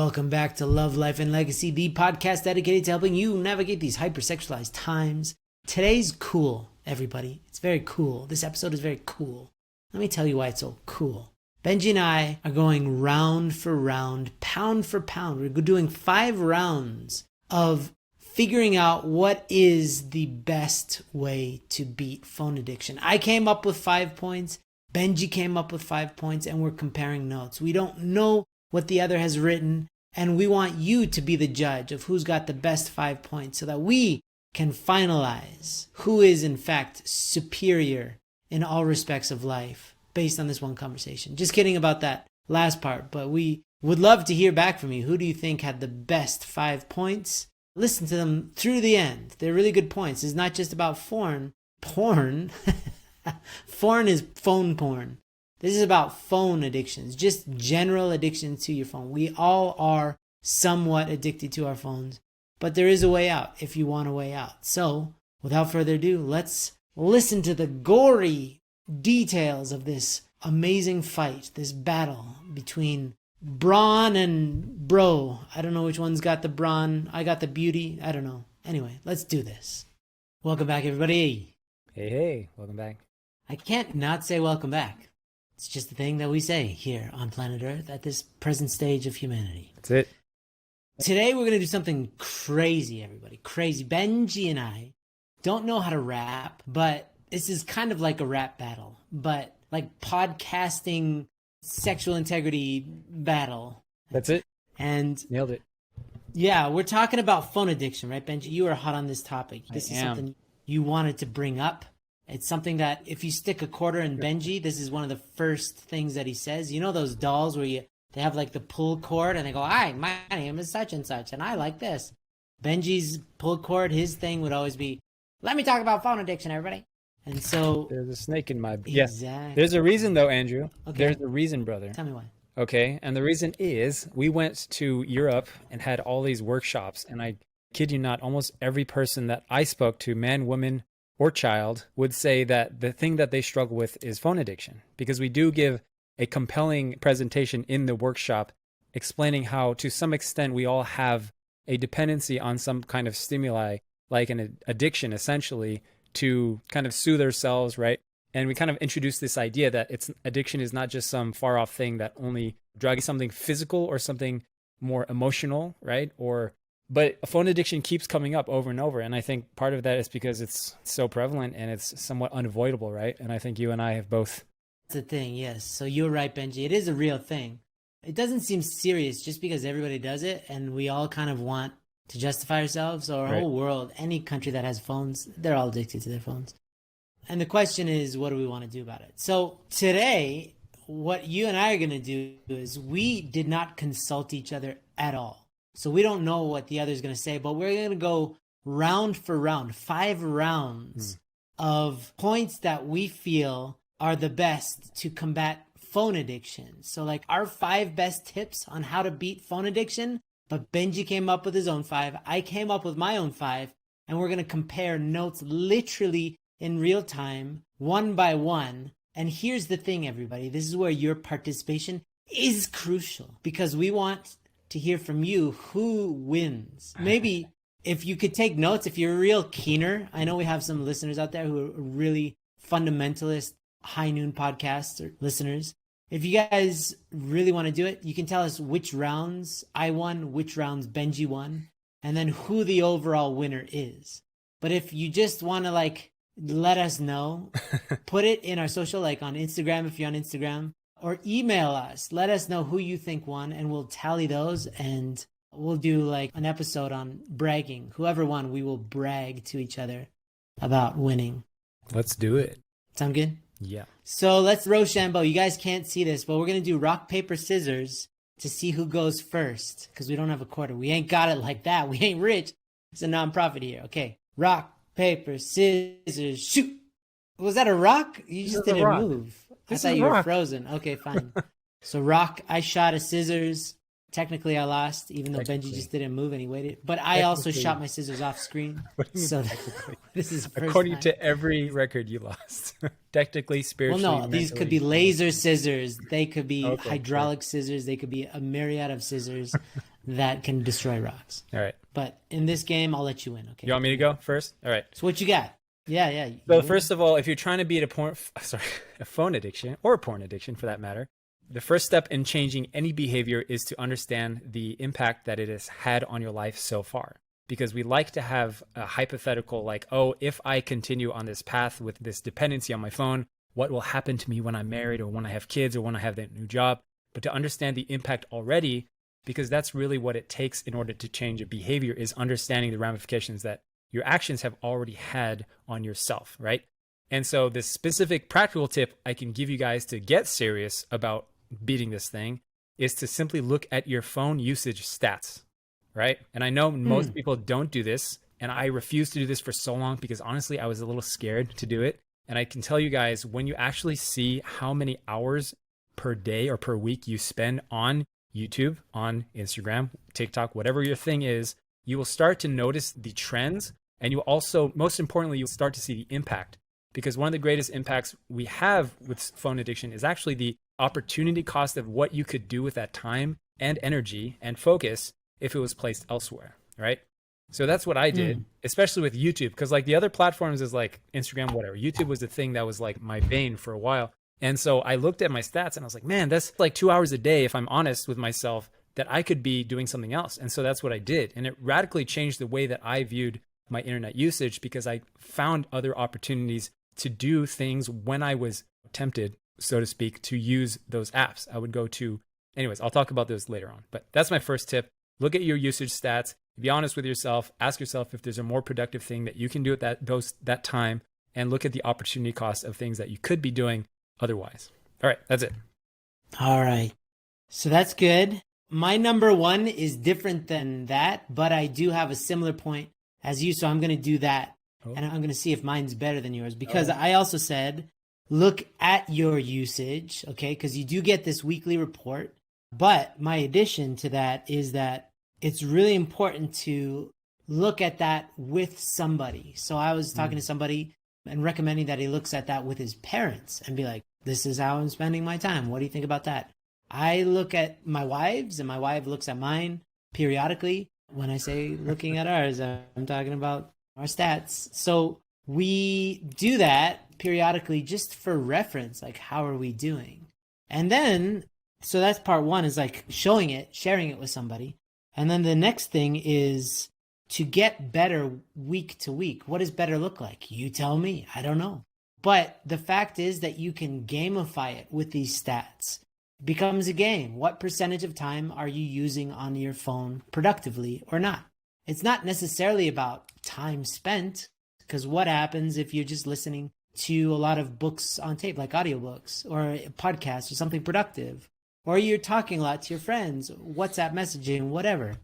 Welcome back to Love, Life, and Legacy, the podcast dedicated to helping you navigate these hypersexualized times. Today's cool, everybody. It's very cool. This episode is very cool. Let me tell you why it's so cool. Benji and I are going round for round, pound for pound. We're doing 5 rounds of figuring out what is the best way to beat phone addiction. I came up with 5 points. Benji came up with 5 points, and we're comparing notes. We don't know what the other has written, and we want you to be the judge of who's got the best 5 points so that we can finalize who is in fact superior in all respects of life based on this one conversation. Just kidding about that last part, but we would love to hear back from you. Who do you think had the best 5 points? Listen to them through the end. They're really good points. It's not just about porn. Porn is phone porn. This is about phone addictions, just general addictions to your phone. We all are somewhat addicted to our phones, but there is a way out if you want a way out. So, without further ado, let's listen to the gory details of this amazing fight, this battle between brawn and bro. I don't know which one's got the brawn. I got the beauty. I don't know. Anyway, let's do this. Welcome back, everybody. Hey, welcome back. I can't not say welcome back. It's just the thing that we say here on planet Earth at this present stage of humanity. That's it. Today we're going to do something crazy, everybody. Crazy. Benji and I don't know how to rap, but this is kind of like a rap battle, but like podcasting sexual integrity battle. That's it. And nailed it. Yeah, we're talking about phone addiction, right, Benji? You are hot on this topic. This is something you wanted to bring up. It's something that if you stick a quarter in Benji, this is one of the first things that he says. You know those dolls where they have like the pull cord and they go, "Hi, my name is such and such, and I like this." Benji's pull cord, his thing would always be, "Let me talk about phone addiction, everybody." And so there's a snake in my exactly. There's a reason though, Andrew. Okay. There's a reason, brother. Tell me why. Okay, and the reason is we went to Europe and had all these workshops, and I kid you not, almost every person that I spoke to, man, woman, or child, would say that the thing that they struggle with is phone addiction, because we do give a compelling presentation in the workshop explaining how to some extent we all have a dependency on some kind of stimuli, like an addiction essentially, to kind of soothe ourselves, right? And we kind of introduce this idea that addiction is not just some far off thing that only drug is something physical or something more emotional, right? But phone addiction keeps coming up over and over. And I think part of that is because it's so prevalent and it's somewhat unavoidable, right? And I think you and I have both. That's the thing, yes. So you're right, Benji. It is a real thing. It doesn't seem serious just because everybody does it and we all kind of want to justify ourselves. So our whole world, any country that has phones, they're all addicted to their phones. And the question is, what do we want to do about it? So today, what you and I are going to do is we did not consult each other at all. So we don't know what the other is going to say, but we're going to go round for round, 5 rounds of points that we feel are the best to combat phone addiction. So like our 5 best tips on how to beat phone addiction, but Benji came up with his own 5. I came up with my own 5, and we're going to compare notes literally in real time, one by one. And here's the thing, everybody. This is where your participation is crucial, because we want to hear from you who wins. Maybe if you could take notes, if you're a real keener, I know we have some listeners out there who are really fundamentalist high noon podcast or listeners. If you guys really want to do it, you can tell us which rounds I won, which rounds Benji won, and then who the overall winner is. But if you just want to like let us know, put it in our social, like on Instagram if you're on Instagram, or email us. Let us know who you think won, and we'll tally those, and we'll do like an episode on bragging. Whoever won, we will brag to each other about winning. Let's do it. Sound good? Yeah. So let's Rochambeau. You guys can't see this, but we're going to do rock, paper, scissors to see who goes first, because we don't have a quarter. We ain't got it like that. We ain't rich. It's a nonprofit here. Okay. Rock, paper, scissors, shoot. Was that a rock? You just didn't move. I thought you were frozen. Okay, fine. So rock, I shot a scissors. Technically, I lost, even though Benji just didn't move and he waited. But I also shot my scissors off screen. What do you mean so technically? This is the first according time. To every record you lost. Technically, spiritually. Well, no, these could be laser scissors. They could be Okay, hydraulic scissors. They could be a myriad of scissors. that can destroy rocks. All right. But in this game, I'll let you win. Okay. You want me to go first? All right. So what you got? Yeah. So first of all, if you're trying to beat a phone addiction or a porn addiction for that matter, the first step in changing any behavior is to understand the impact that it has had on your life so far. Because we like to have a hypothetical like, oh, if I continue on this path with this dependency on my phone, what will happen to me when I'm married or when I have kids or when I have that new job? But to understand the impact already, because that's really what it takes in order to change a behavior, is understanding the ramifications that your actions have already had on yourself, right? And so this specific practical tip I can give you guys to get serious about beating this thing is to simply look at your phone usage stats, right? And I know most people don't do this, and I refused to do this for so long because honestly, I was a little scared to do it. And I can tell you guys, when you actually see how many hours per day or per week you spend on YouTube, on Instagram, TikTok, whatever your thing is, you will start to notice the trends. And you also, most importantly, you'll start to see the impact. Because one of the greatest impacts we have with phone addiction is actually the opportunity cost of what you could do with that time and energy and focus if it was placed elsewhere, right? So that's what I did, especially with YouTube, because like the other platforms is like Instagram, whatever. YouTube was the thing that was like my bane for a while. And so I looked at my stats and I was like, man, that's like 2 hours a day, if I'm honest with myself, that I could be doing something else. And so that's what I did. And it radically changed the way that I viewed my internet usage, because I found other opportunities to do things when I was tempted, so to speak, to use those apps. I would go to, anyways, I'll talk about those later on. But that's my first tip. Look at your usage stats. Be honest with yourself. Ask yourself if there's a more productive thing that you can do at that time, and look at the opportunity cost of things that you could be doing otherwise. All right, that's it. All right. So that's good. My number one is different than that, but I do have a similar point as you. So I'm going to do that. And I'm going to see if mine's better than yours, because I also said, look at your usage. Okay. Because you do get this weekly report. But my addition to that is that it's really important to look at that with somebody. So I was talking to somebody and recommending that he looks at that with his parents and be like, this is how I'm spending my time. What do you think about that? I look at my wives, and my wife looks at mine periodically. When I say looking at ours, I'm talking about our stats. So we do that periodically just for reference, like how are we doing? And then, so that's part one, is like showing it, sharing it with somebody. And then the next thing is to get better week to week. What does better look like? You tell me. I don't know. But the fact is that you can gamify it with these stats. It becomes a game. What percentage of time are you using on your phone productively or not? It's not necessarily about time spent, because what happens if you're just listening to a lot of books on tape, like audiobooks or a podcast or something productive, or you're talking a lot to your friends, WhatsApp messaging, whatever,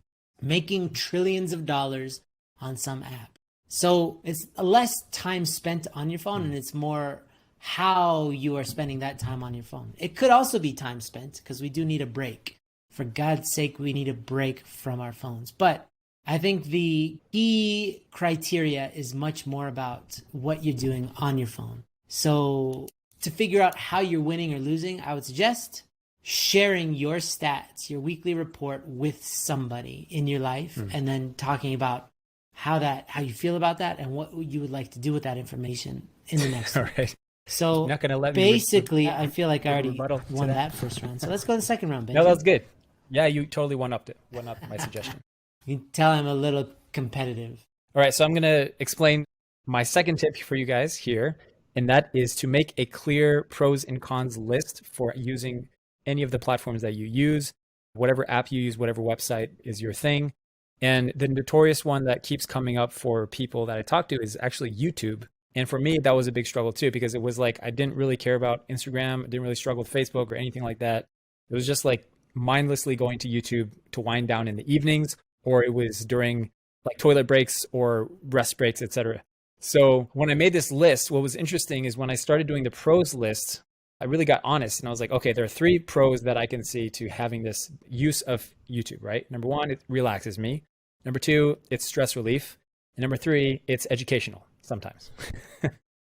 making trillions of dollars on some app. So it's less time spent on your phone, and it's more how you are spending that time on your phone. It could also be time spent, because we do need a break. For God's sake, we need a break from our phones. But I think the key criteria is much more about what you're doing on your phone. So to figure out how you're winning or losing, I would suggest sharing your stats, your weekly report, with somebody in your life, and then talking about how you feel about that and what you would like to do with that information in the next All week. right. So Not gonna let basically, I feel like I already rebuttal to won that. that first round. So let's go to the second round, Benji. No, that's good. Yeah, you totally one upped my suggestion. You can tell I'm a little competitive. All right, so I'm going to explain my second tip for you guys here, and that is to make a clear pros and cons list for using any of the platforms that you use, whatever app you use, whatever website is your thing. And the notorious one that keeps coming up for people that I talk to is actually YouTube. And for me, that was a big struggle too, because it was like I didn't really care about Instagram, I didn't really struggle with Facebook or anything like that. It was just like mindlessly going to YouTube to wind down in the evenings, or it was during like toilet breaks or rest breaks, etc. So when I made this list, what was interesting is when I started doing the pros list, I really got honest, and I was like, okay, there are 3 pros that I can see to having this use of YouTube, right? Number 1, it relaxes me. Number 2, it's stress relief. And number 3, it's educational sometimes.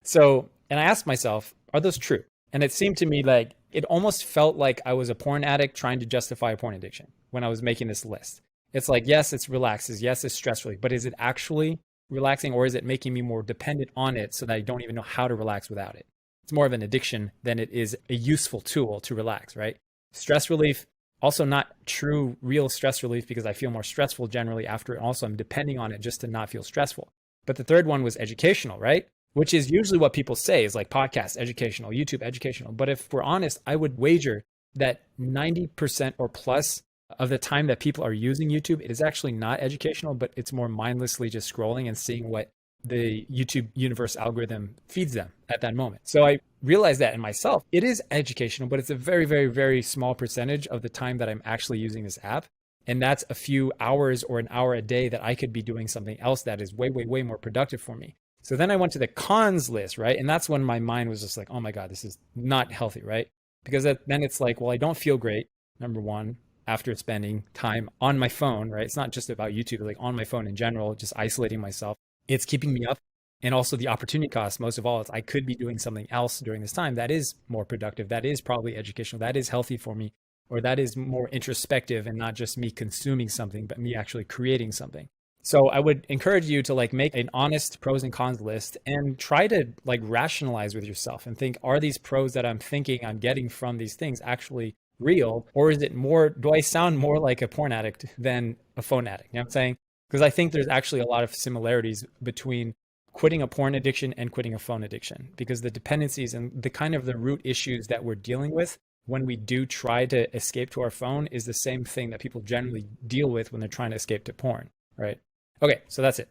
So, and I asked myself, are those true? And it seemed to me like it almost felt like I was a porn addict trying to justify a porn addiction when I was making this list. It's like, yes, it's relaxes. Yes, it's stress relief, but is it actually relaxing, or is it making me more dependent on it so that I don't even know how to relax without it? It's more of an addiction than it is a useful tool to relax, right? Stress relief, also not true, real stress relief, because I feel more stressful generally after it. Also, I'm depending on it just to not feel stressful. But the third one was educational, right? Which is usually what people say is like podcast, educational, YouTube, educational. But if we're honest, I would wager that 90% or plus of the time that people are using YouTube, it is actually not educational, but it's more mindlessly just scrolling and seeing what the YouTube universe algorithm feeds them at that moment. So I realized that in myself, it is educational, but it's a very, very, very small percentage of the time that I'm actually using this app. And that's a few hours or an hour a day that I could be doing something else that is way, way, way more productive for me. So then I went to the cons list, right? And that's when my mind was just like, oh my God, this is not healthy, right? Because then it's like, well, I don't feel great, number one, after spending time on my phone, right? It's not just about YouTube, like on my phone in general, just isolating myself. It's keeping me up. And also the opportunity cost, most of all, is I could be doing something else during this time that is more productive, that is probably educational, that is healthy for me, or that is more introspective and not just me consuming something, but me actually creating something. So I would encourage you to like make an honest pros and cons list and try to like rationalize with yourself and think, are these pros that I'm thinking I'm getting from these things actually real? Or is it more, do I sound more like a porn addict than a phone addict? You know what I'm saying? Because I think there's actually a lot of similarities between quitting a porn addiction and quitting a phone addiction, because the dependencies and the kind of the root issues that we're dealing with when we do try to escape to our phone is the same thing that people generally deal with when they're trying to escape to porn, right? Okay, so that's it.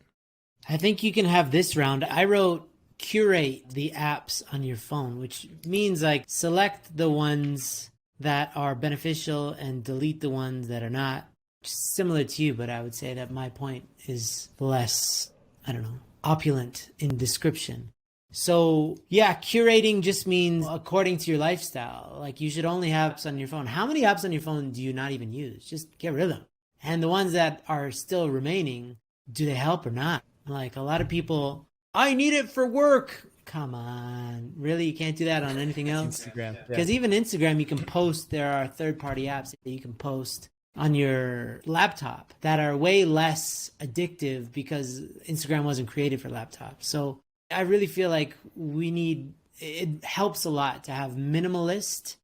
I think you can have this round. I wrote curate the apps on your phone, which means like select the ones that are beneficial and delete the ones that are not. Similar to you, but I would say that my point is less, I don't know, opulent in description. So yeah, curating just means according to your lifestyle. Like you should only have apps on your phone. How many apps on your phone do you not even use? Just get rid of them. And the ones that are still remaining, do they help or not? Like a lot of people, I need it for work. Come on. Really? You can't do that on anything else? Instagram. Because even Instagram, you can post, there are third-party apps that you can post on your laptop that are way less addictive because Instagram wasn't created for laptops. So I really feel like it helps a lot to have a minimalist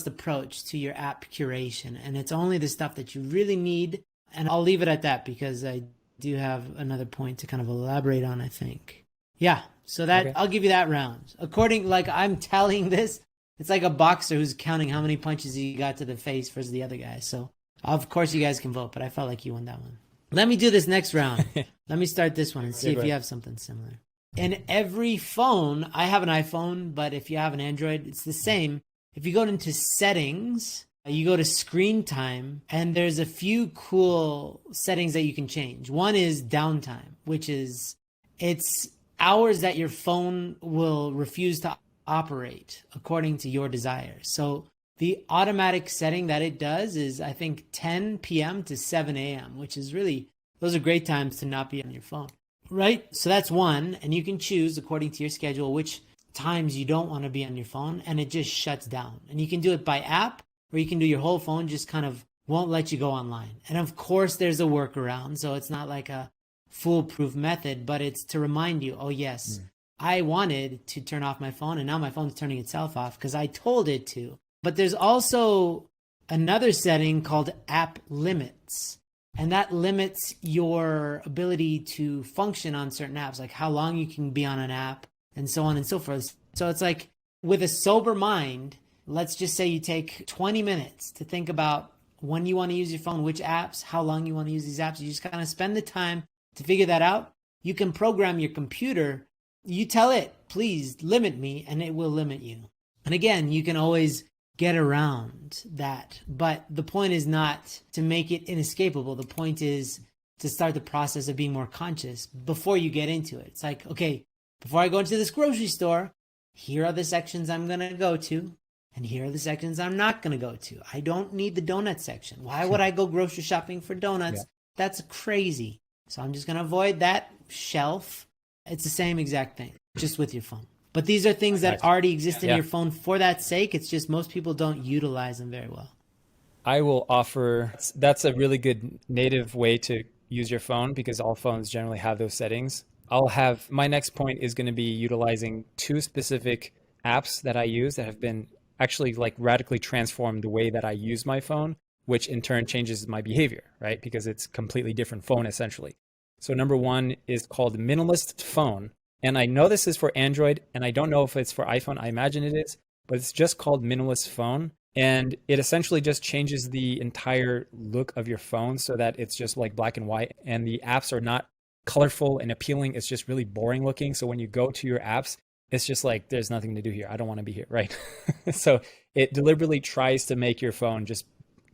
approach to your app curation. And it's only the stuff that you really need. And I'll leave it at that because I do have another point to kind of elaborate on, I think. Yeah. So that, okay. I'll give you that round. According, like I'm telling this, it's like a boxer who's counting how many punches he got to the face versus the other guy. So of course you guys can vote, but I felt like you won that one. Let me do this next round. Let me start this one and see if you have something similar. In every phone, I have an iPhone, but if you have an Android, it's the same. If you go into settings, you go to screen time, and there's a few cool settings that you can change. One is downtime, which is it's hours that your phone will refuse to operate according to your desires. So the automatic setting that it does is, I think, 10 p.m. to 7 a.m., which is really, those are great times to not be on your phone, right? So that's one, and you can choose according to your schedule which times you don't want to be on your phone, and it just shuts down. And you can do it by app, or you can do your whole phone just kind of won't let you go online. And of course, there's a workaround, so it's not like a foolproof method, but it's to remind you, oh yes, I wanted to turn off my phone, and now my phone's turning itself off because I told it to. But there's also another setting called app limits, and that limits your ability to function on certain apps, like how long you can be on an app and so on and so forth. So it's like with a sober mind, let's just say you take 20 minutes to think about when you want to use your phone, which apps, how long you want to use these apps. You just kind of spend the time to figure that out. You can program your computer. You tell it, please limit me, and it will limit you. And again, you can always get around that. But the point is not to make it inescapable. The point is to start the process of being more conscious before you get into it. It's like, okay, before I go into this grocery store, here are the sections I'm going to go to, and here are the sections I'm not going to go to. I don't need the donut section. Why would I go grocery shopping for donuts? Yeah. That's crazy. So I'm just going to avoid that shelf. It's the same exact thing, just with your phone. But these are things that already exist in your phone for that sake. It's just most people don't utilize them very well. I will offer that's a really good native way to use your phone because all phones generally have those settings. I'll have my next point is going to be utilizing two specific apps that I use that have been actually like radically transformed the way that I use my phone, which in turn changes my behavior, right? Because it's a completely different phone essentially. So number one is called Minimalist Phone. And I know this is for Android, and I don't know if it's for iPhone. I imagine it is, but it's just called Minimalist Phone. And it essentially just changes the entire look of your phone so that it's just like black and white. And the apps are not colorful and appealing. It's just really boring looking. So when you go to your apps, it's just like, there's nothing to do here. I don't want to be here, right? So it deliberately tries to make your phone just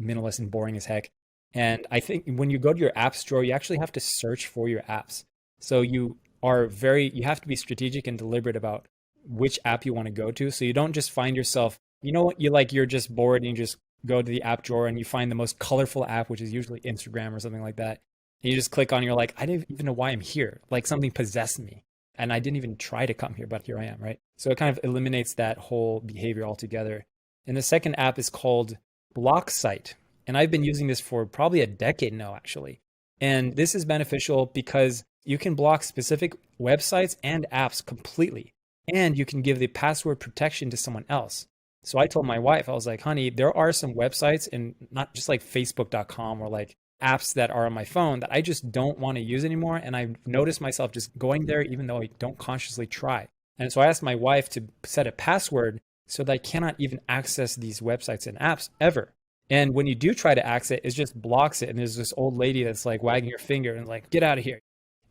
minimalist and boring as heck. And I think when you go to your app store, you actually have to search for your apps. So you have to be strategic and deliberate about which app you want to go to. So you don't just find yourself, you know what, you're just bored and you just go to the app drawer and you find the most colorful app, which is usually Instagram or something like that. And you just click on, you're like, I didn't even know why I'm here. Like something possessed me. And I didn't even try to come here, but here I am, right? So it kind of eliminates that whole behavior altogether. And the second app is called Block Site. And I've been using this for probably a decade now, actually. And this is beneficial because you can block specific websites and apps completely. And you can give the password protection to someone else. So I told my wife, I was like, honey, there are some websites and not just like Facebook.com or like apps that are on my phone that I just don't want to use anymore. And I've noticed myself just going there, even though I don't consciously try. And so I asked my wife to set a password so that I cannot even access these websites and apps ever. And when you do try to access it, it just blocks it. And there's this old lady that's like wagging her finger and like, get out of here.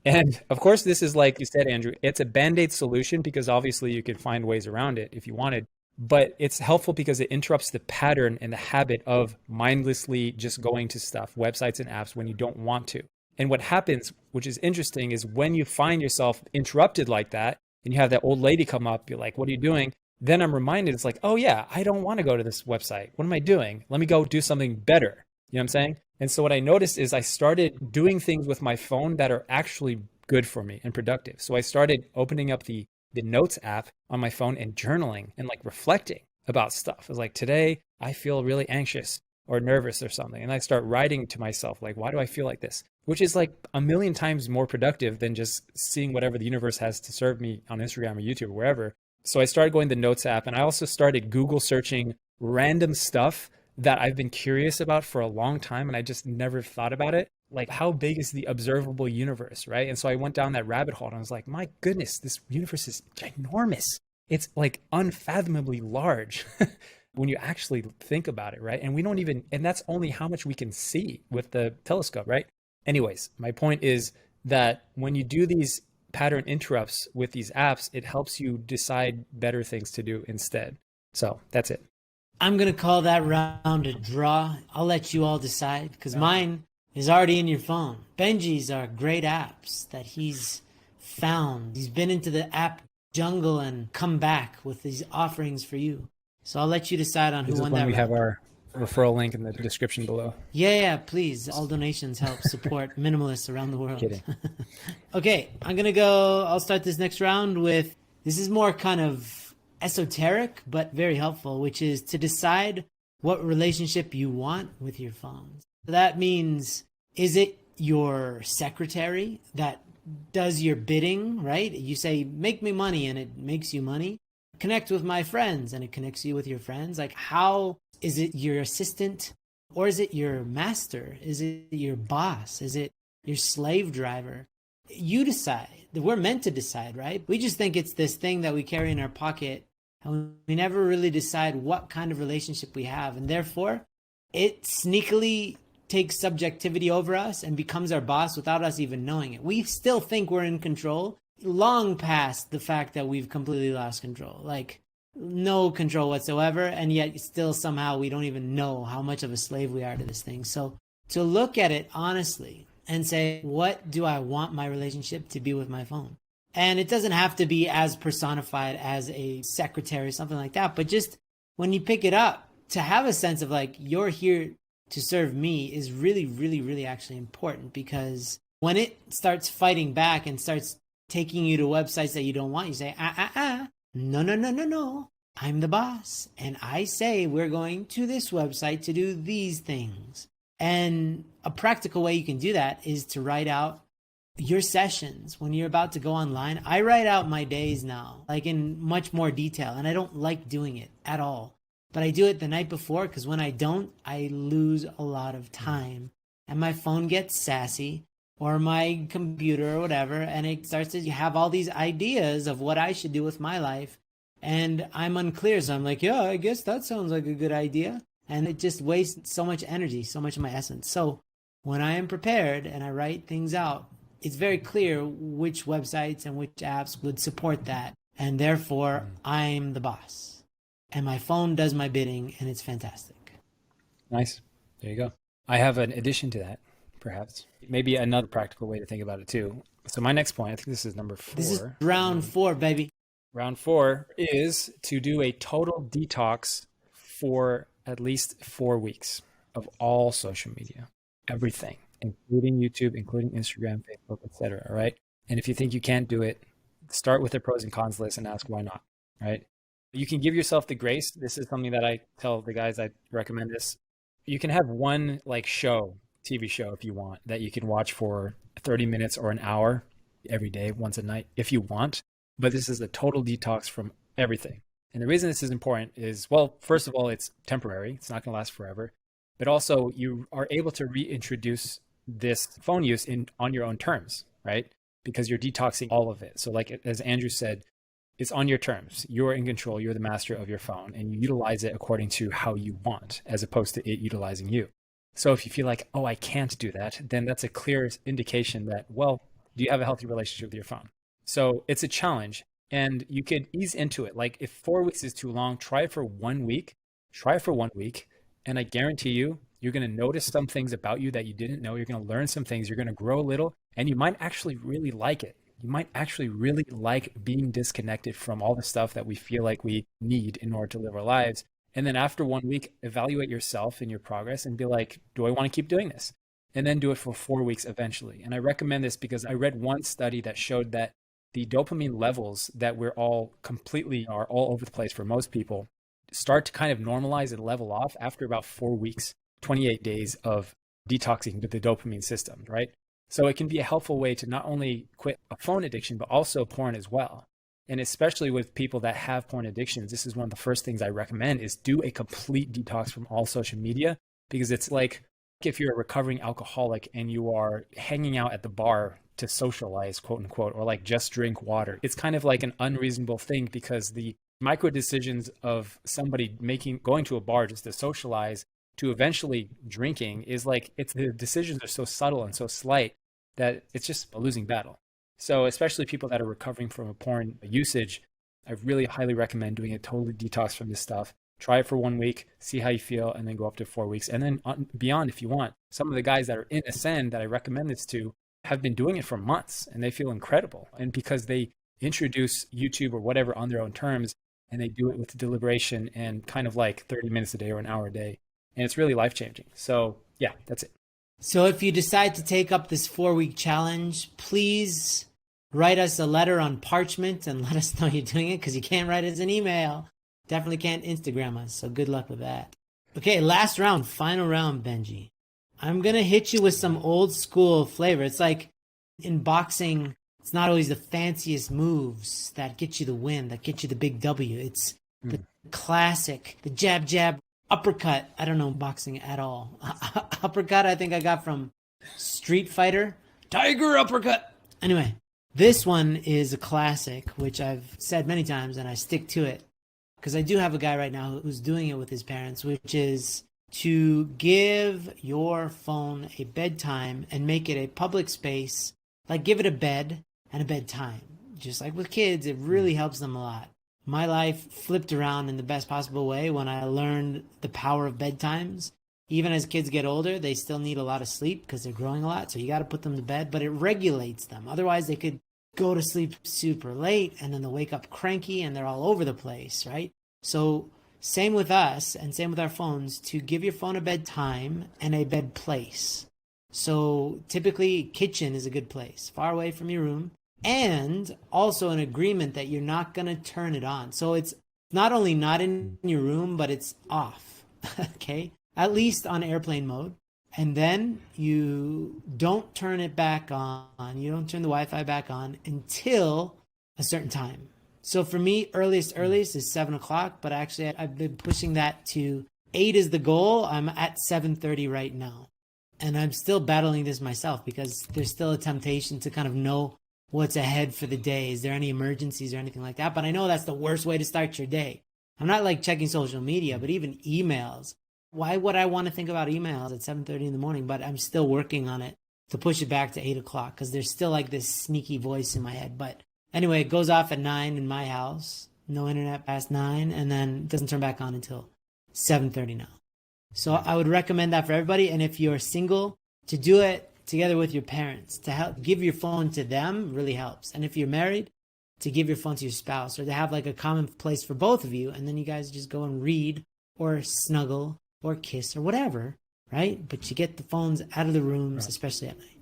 And of course, this is like you said, Andrew, it's a band-aid solution because obviously you can find ways around it if you wanted. But it's helpful because it interrupts the pattern and the habit of mindlessly just going to stuff, websites and apps when you don't want to. And what happens, which is interesting, is when you find yourself interrupted like that and you have that old lady come up, you're like, what are you doing? Then I'm reminded, it's like, oh yeah, I don't want to go to this website. What am I doing? Let me go do something better. You know what I'm saying? And so what I noticed is I started doing things with my phone that are actually good for me and productive. So I started opening up the notes app on my phone and journaling and like reflecting about stuff. I was like, today I feel really anxious or nervous or something. And I start writing to myself, like, why do I feel like this? Which is like a million times more productive than just seeing whatever the universe has to serve me on Instagram or YouTube or wherever. So I started going to the notes app and I also started Google searching random stuff that I've been curious about for a long time. And I just never thought about it. Like, how big is the observable universe, right? And so I went down that rabbit hole and I was like, my goodness, this universe is ginormous. It's like unfathomably large when you actually think about it, right? And we don't even, and that's only how much we can see with the telescope, right? Anyways, my point is that when you do these pattern interrupts with these apps, it helps you decide better things to do instead. So that's it. I'm going to call that round a draw. I'll let you all decide because mine is already in your phone. Benji's are great apps that he's found. He's been into the app jungle and come back with these offerings for you. So I'll let you decide on who won that round. We have our referral link in the description below. Yeah, please. All donations help support minimalists around the world. Kidding. Okay, I'll start this next round with, this is more kind of esoteric, but very helpful, which is to decide what relationship you want with your phone. So that means, is it your secretary that does your bidding, right? You say, make me money, and it makes you money. Connect with my friends, and it connects you with your friends. Like, how is it your assistant, or is it your master? Is it your boss? Is it your slave driver? You decide. We're meant to decide, right? We just think it's this thing that we carry in our pocket, and we never really decide what kind of relationship we have. And therefore, it sneakily takes subjectivity over us and becomes our boss without us even knowing it. We still think we're in control, long past the fact that we've completely lost control. Like, no control whatsoever, and yet still somehow we don't even know how much of a slave we are to this thing. So to look at it honestly and say, what do I want my relationship to be with my phone? And it doesn't have to be as personified as a secretary, something like that, but just when you pick it up, to have a sense of like, you're here to serve me is really, really, really actually important, because when it starts fighting back and starts taking you to websites that you don't want, you say, no. I'm the boss, and I say we're going to this website to do these things. And a practical way you can do that is to write out your sessions when you're about to go online. I write out my days now, like in much more detail, and I don't like doing it at all. But I do it the night before because when I don't, I lose a lot of time and my phone gets sassy or my computer or whatever, and it starts to have all these ideas of what I should do with my life. And I'm unclear. So I'm like, yeah, I guess that sounds like a good idea. And it just wastes so much energy, so much of my essence. So when I am prepared and I write things out, it's very clear which websites and which apps would support that. And therefore, I'm the boss. And my phone does my bidding, and it's fantastic. Nice. There you go. I have an addition to that, perhaps. Maybe another practical way to think about it too. So my next point, I think this is number 4. This is round 4, baby. Round 4 is to do a total detox for at least 4 weeks of all social media, everything, including YouTube, including Instagram, Facebook, etc. All right. And if you think you can't do it, start with the pros and cons list and ask why not. Right. You can give yourself the grace. This is something that I tell the guys I recommend this. You can have one like TV show if you want, that you can watch for 30 minutes or an hour every day, once a night, if you want. But this is a total detox from everything. And the reason this is important is, well, first of all, it's temporary. It's not going to last forever. But also you are able to reintroduce this phone use on your own terms, right? Because you're detoxing all of it. So like, as Andrew said, it's on your terms. You're in control. You're the master of your phone, and you utilize it according to how you want, as opposed to it utilizing you. So if you feel like, oh, I can't do that, then that's a clear indication that, well, do you have a healthy relationship with your phone? So it's a challenge, and you could ease into it. Like if 4 weeks is too long, try it for 1 week. Try it for 1 week. And I guarantee you, you're going to notice some things about you that you didn't know. You're going to learn some things. You're going to grow a little, and you might actually really like it. You might actually really like being disconnected from all the stuff that we feel like we need in order to live our lives. And then after 1 week, evaluate yourself and your progress and be like, do I want to keep doing this? And then do it for 4 weeks eventually. And I recommend this because I read one study that showed that the dopamine levels that are all over the place for most people start to kind of normalize and level off after about 4 weeks, 28 days of detoxing the dopamine system, right? So it can be a helpful way to not only quit a phone addiction, but also porn as well. And especially with people that have porn addictions, this is one of the first things I recommend is do a complete detox from all social media, because it's like if you're a recovering alcoholic and you are hanging out at the bar to socialize, quote unquote, or like just drink water. It's kind of like an unreasonable thing because the micro decisions of somebody going to a bar just to socialize to eventually drinking is like, the decisions are so subtle and so slight that it's just a losing battle. So especially people that are recovering from a porn usage, I really highly recommend doing a total detox from this stuff. Try it for 1 week, see how you feel, and then go up to 4 weeks. And then beyond if you want. Some of the guys that are in Ascend that I recommend this to have been doing it for months and they feel incredible. And because they introduce YouTube or whatever on their own terms, and they do it with deliberation and kind of like 30 minutes a day or an hour a day. And it's really life-changing. So yeah, that's it. So if you decide to take up this 4-week challenge, please write us a letter on parchment and let us know you're doing it, because you can't write us an email. Definitely can't Instagram us. So good luck with that. Okay, last round, final round, Benji. I'm going to hit you with some old school flavor. It's like in boxing, it's not always the fanciest moves that get you the win, that get you the big W. It's the classic, the jab, jab, uppercut. I don't know boxing at all. Uppercut, I think I got from Street Fighter. Tiger uppercut. Anyway, this one is a classic, which I've said many times and I stick to it. Because I do have a guy right now who's doing it with his parents, which is to give your phone a bedtime and make it a public space. Like give it a bed and a bedtime. Just like with kids, it really helps them a lot. My life flipped around in the best possible way when I learned the power of bedtimes. Even as kids get older, they still need a lot of sleep because they're growing a lot. So you got to put them to bed, but it regulates them. Otherwise, they could go to sleep super late and then they'll wake up cranky and they're all over the place, right? So same with us and same with our phones, to give your phone a bedtime and a bed place. So typically kitchen is a good place, far away from your room, and also an agreement that you're not going to turn it on. So it's not only not in your room, but it's off. Okay? At least on airplane mode. And then you don't turn it back on. You don't turn the Wi-Fi back on until a certain time. So for me, earliest is 7 o'clock, but actually I've been pushing that to 8 is the goal. I'm at 7:30 right now. And I'm still battling this myself because there's still a temptation to kind of know what's ahead for the day. Is there any emergencies or anything like that? But I know that's the worst way to start your day. I'm not like checking social media, but even emails. Why would I want to think about emails at 7:30 in the morning? But I'm still working on it to push it back to 8 o'clock because there's still like this sneaky voice in my head. But anyway, it goes off at 9 in my house. No internet past 9, and then it doesn't turn back on until 7:30 now. So I would recommend that for everybody. And if you're single, to do it together with your parents, to help give your phone to them really helps. And if you're married, to give your phone to your spouse, or to have like a common place for both of you. And then you guys just go and read or snuggle or kiss or whatever, right? But you get the phones out of the rooms, especially at night.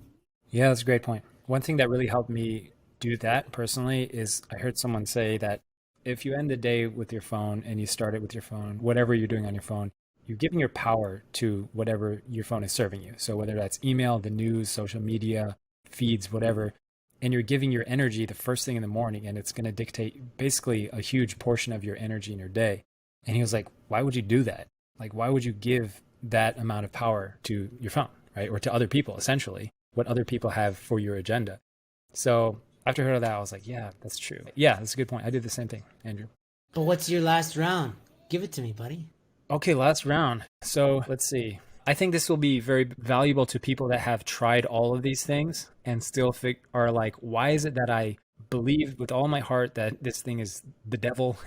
Yeah, that's a great point. One thing that really helped me do that personally is I heard someone say that if you end the day with your phone and you start it with your phone, whatever you're doing on your phone, you're giving your power to whatever your phone is serving you. So whether that's email, the news, social media, feeds, whatever, and you're giving your energy the first thing in the morning, and it's going to dictate basically a huge portion of your energy in your day. And he was like, why would you do that? Like, why would you give that amount of power to your phone, right? Or to other people, essentially, what other people have for your agenda. So after I heard of that, I was like, yeah, that's true. Yeah, that's a good point. I did the same thing, Andrew. But what's your last round? Give it to me, buddy. Okay, last round. So let's see. I think this will be very valuable to people that have tried all of these things and still are like, why is it that I believe with all my heart that this thing is the devil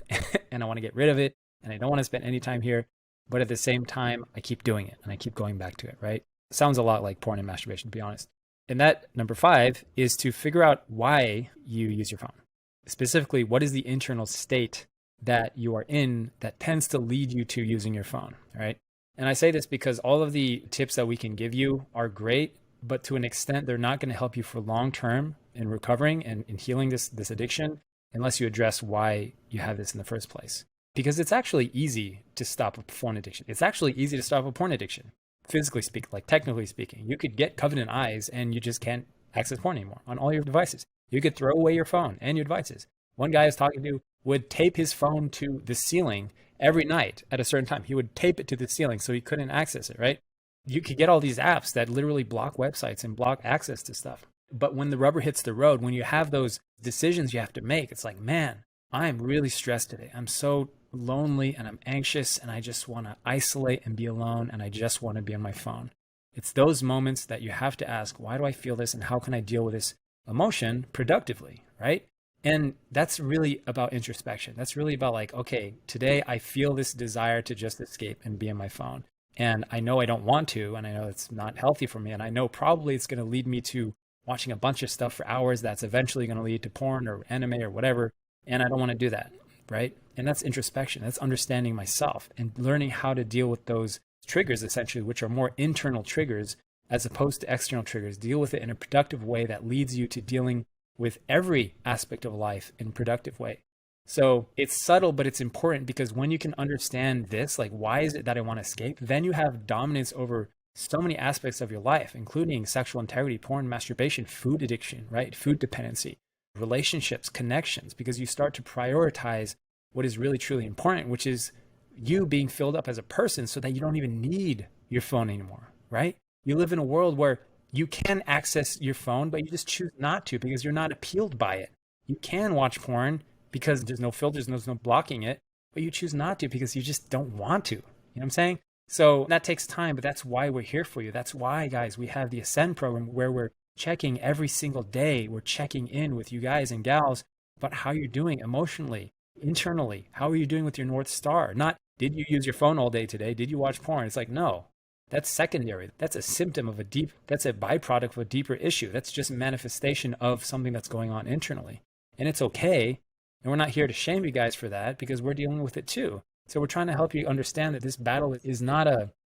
and I want to get rid of it and I don't want to spend any time here, but at the same time, I keep doing it and I keep going back to it, right? Sounds a lot like porn and masturbation, to be honest. And that number 5 is to figure out why you use your phone. Specifically, what is the internal state that you are in that tends to lead you to using your phone, right? And I say this because all of the tips that we can give you are great, but to an extent, they're not going to help you for long term in recovering and in healing this addiction unless you address why you have this in the first place. Because it's actually easy to stop a phone addiction. It's actually easy to stop a porn addiction, physically speaking, like technically speaking. You could get covenant eyes and you just can't access porn anymore on all your devices. You could throw away your phone and your devices. One guy I was talking to would tape his phone to the ceiling every night at a certain time. He would tape it to the ceiling so he couldn't access it, right? You could get all these apps that literally block websites and block access to stuff. But when the rubber hits the road, when you have those decisions you have to make, it's like, man, I'm really stressed today. I'm so lonely and I'm anxious and I just want to isolate and be alone and I just want to be on my phone. It's those moments that you have to ask, why do I feel this and how can I deal with this emotion productively, right? And that's really about introspection. That's really about like, okay, today I feel this desire to just escape and be on my phone. And I know I don't want to, and I know it's not healthy for me. And I know probably it's going to lead me to watching a bunch of stuff for hours that's eventually going to lead to porn or anime or whatever. And I don't want to do that, right? And that's introspection. That's understanding myself and learning how to deal with those triggers, essentially, which are more internal triggers as opposed to external triggers. Deal with it in a productive way that leads you to dealing with every aspect of life in a productive way. So it's subtle, but it's important because when you can understand this, like, why is it that I want to escape? Then you have dominance over so many aspects of your life, including sexual integrity, porn, masturbation, food addiction, right? Food dependency, relationships, connections, because you start to prioritize what is really, truly important, which is you being filled up as a person so that you don't even need your phone anymore, right? You live in a world where you can access your phone, but you just choose not to because you're not appealed by it. You can watch porn because there's no filters, there's no blocking it, but you choose not to because you just don't want to. You know what I'm saying? So that takes time, but that's why we're here for you. That's why, guys, we have the Ascend program where we're checking every single day. We're checking in with you guys and gals about how you're doing emotionally, internally. How are you doing with your North Star? Not, did you use your phone all day today? Did you watch porn? It's like, no. That's secondary. That's a symptom of that's a byproduct of a deeper issue. That's just a manifestation of something that's going on internally. And it's okay. And we're not here to shame you guys for that because we're dealing with it too. So we're trying to help you understand that this battle is not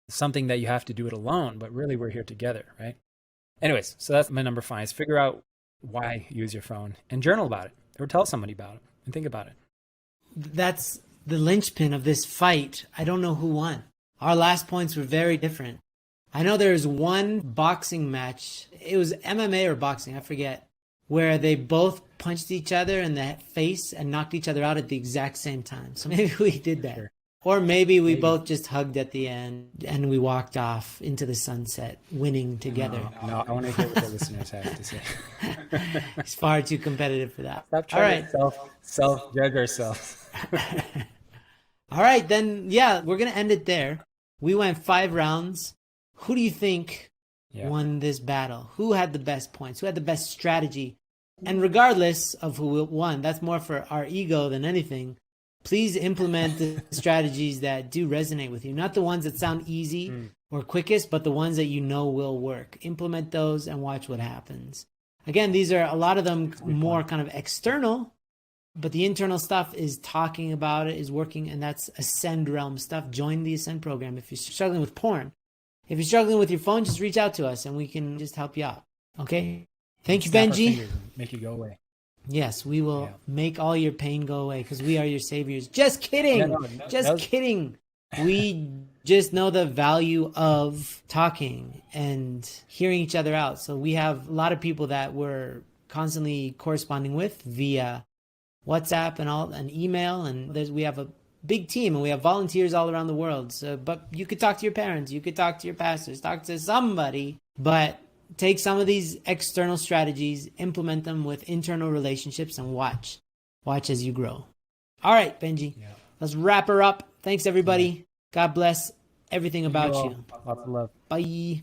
something that you have to do it alone, but really we're here together, right? Anyways, so that's my number 5 is figure out why you use your phone and journal about it or tell somebody about it and think about it. That's the linchpin of this fight, I don't know who won. Our last points were very different. I know there's one boxing match. It was MMA or boxing, I forget, where they both punched each other in the face and knocked each other out at the exact same time. So maybe we did that. Sure. Or maybe we both just hugged at the end and we walked off into the sunset, winning together. No, I want to hear what the listeners have to say. It's far too competitive for that. Stop trying to self-judge ourselves. All right, then, yeah, we're going to end it there. We went 5 rounds. Who do you think won this battle? Who had the best points? Who had the best strategy? And regardless of who won, that's more for our ego than anything. Please implement the strategies that do resonate with you. Not the ones that sound easy or quickest, but the ones that you know will work. Implement those and watch what happens. Again, these are a lot of them more kind of external, but the internal stuff is talking about it, is working, and that's Ascend Realm stuff. Join the Ascend program if you're struggling with porn. If you're struggling with your phone, just reach out to us and we can just help you out. Okay? Thank you, Benji. Make it go away. Yes, we will make all your pain go away because we are your saviors. Just kidding. Just kidding. We just know the value of talking and hearing each other out. So we have a lot of people that we're constantly corresponding with via WhatsApp and email. And we have a big team and we have volunteers all around the world. So, but you could talk to your parents. You could talk to your pastors. Talk to somebody. But take some of these external strategies, implement them with internal relationships, and watch as you grow. All right, Benji, let's wrap her up. Thanks, everybody. God bless everything about you. Lots of love. Bye.